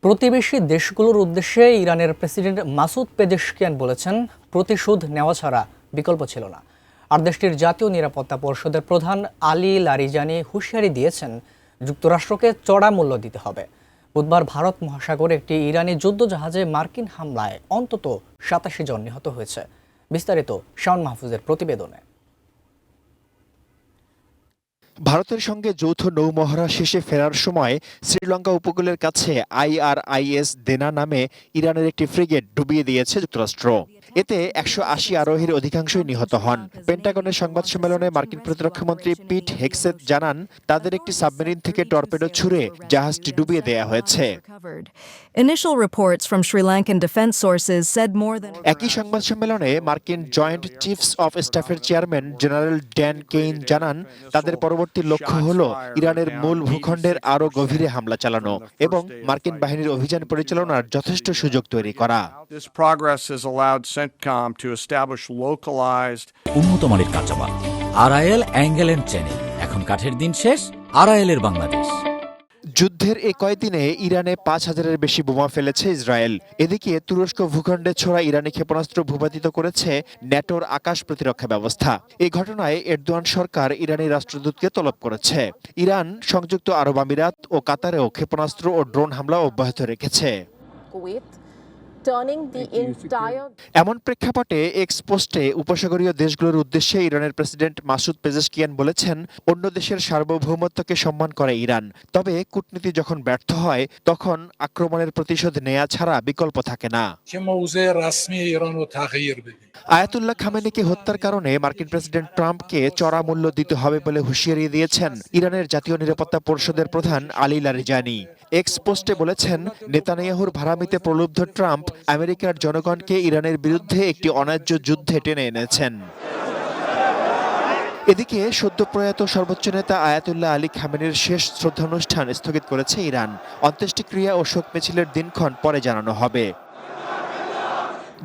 প্রতিবেশী দেশগুলোর উদ্দেশ্যে ইরানের প্রেসিডেন্ট মাসুদ পেজেশকিয়ান বলেছেন, প্রতিশোধ নেওয়া ছাড়া বিকল্প ছিল না। আর দেশটির জাতীয় নিরাপত্তা পরিষদের প্রধান আলী লারিজানি হুঁশিয়ারি দিয়েছেন, যুক্তরাষ্ট্রকে চড়া মূল্য দিতে হবে। বুধবার ভারত মহাসাগরে একটি ইরানি যুদ্ধজাহাজে মার্কিন হামলায় অন্তত ৮৭ জন নিহত হয়েছে। বিস্তারিত শাওন মাহফুজের প্রতিবেদনে। ভারতের সঙ্গে যৌথ নৌমহড়া শেষে ফেরার সময় শ্রীলঙ্কা উপকূলের কাছে IRIS দেনা নামে ইরানের একটি ফ্রিগেট ডুবিয়ে দিয়েছে যুক্তরাষ্ট্র। এতে ১৮০ আরোহীর অধিকাংশই নিহত হন। পেন্টাগনের সংবাদ সম্মেলনে মার্কিন প্রতিরক্ষামন্ত্রী পিট হেগসেথ জানান, তাদের একটি সাবমেরিন থেকে টর্পেডো ছুড়ে জাহাজটি ডুবিয়ে দেয়া হয়েছে। একই সংবাদ সম্মেলনে মার্কিন জয়েন্ট চিফস অফ স্টাফের চেয়ারম্যান জেনারেল ড্যান কেইন জানান, তাদের পরবর্তী লক্ষ্য হলো ইরানের মূল ভূখণ্ডের আরও গভীরে হামলা চালানো এবং মার্কিন বাহিনীর অভিযান পরিচালনার যথেষ্ট সুযোগ তৈরি করা। উন্নত মানের কাঁচামাল আরআইএল অ্যাঙ্গেল এন্ড চ্যানেল। এখন কাঠের দিন শেষ, আরআইএল-এর বাংলাদেশ। যুদ্ধের এই কয়দিনে ইরানে ৫,০০০-এর বেশি বোমা ফেলেছে ইসরায়েল। এদিকে তুরস্ক ভূখণ্ডে ছোড়া ইরানি ক্ষেপণাস্ত্র ভূপাতিত করেছে ন্যাটোর আকাশ প্রতিরক্ষা ব্যবস্থা। এই ঘটনায় এরদোয়ান সরকার ইরানি রাষ্ট্রদূতকে তলব করেছে। ইরান, সংযুক্ত আরব আমিরাত ও কাতারেও ক্ষেপণাস্ত্র ও ড্রোন হামলা অব্যাহত রেখেছে। এমন প্রেক্ষাপটে এক্স পোস্টে উপসাগরীয় দেশগুলোর উদ্দেশ্যে ইরানের প্রেসিডেন্ট মাসুদ পেজেশকিয়ান বলেছেন, অন্য দেশের সার্বভৌমত্বকে সম্মান করে ইরান, তবে কূটনীতি যখন ব্যর্থ হয় তখন আক্রমণের প্রতিশোধ নেয়া ছাড়া বিকল্প থাকে না। আয়াতুল্লাহ খামেনিকে হত্যার কারণে মার্কিন প্রেসিডেন্ট ট্রাম্পকে চড়া মূল্য দিতে হবে বলে হুঁশিয়ারি দিয়েছেন ইরানের জাতীয় নিরাপত্তা পরিষদের প্রধান আলী লারিজানি। এক্স পোস্টে বলেছেন, নেতানিয়াহুর ভাড়ামিতে প্রলুব্ধ ট্রাম্প আমেরিকার জনগণকে ইরানের বিরুদ্ধে একটি অন্যায্য যুদ্ধে টেনে এনেছেন। এদিকে সদ্য প্রয়াত সর্বোচ্চ নেতা আয়াতুল্লাহ আলী খামেনির শেষ শ্রদ্ধানুষ্ঠান স্থগিত করেছে ইরান। অন্ত্যেষ্টিক্রিয়া ও শোক মিছিলের দিনক্ষণ পরে জানানো হবে।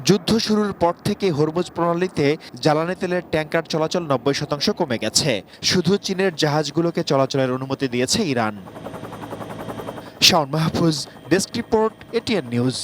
যুদ্ধ শুরুর পর থেকে হরমুজ প্রণালীতে জ্বালানি তেলের ট্যাঙ্কার চলাচল ৯০% কমে গেছে। শুধু চীনের জাহাজগুলোকে চলাচলের অনুমতি দিয়েছে Iran. Shaon Mahfuz, desk report, ATN news.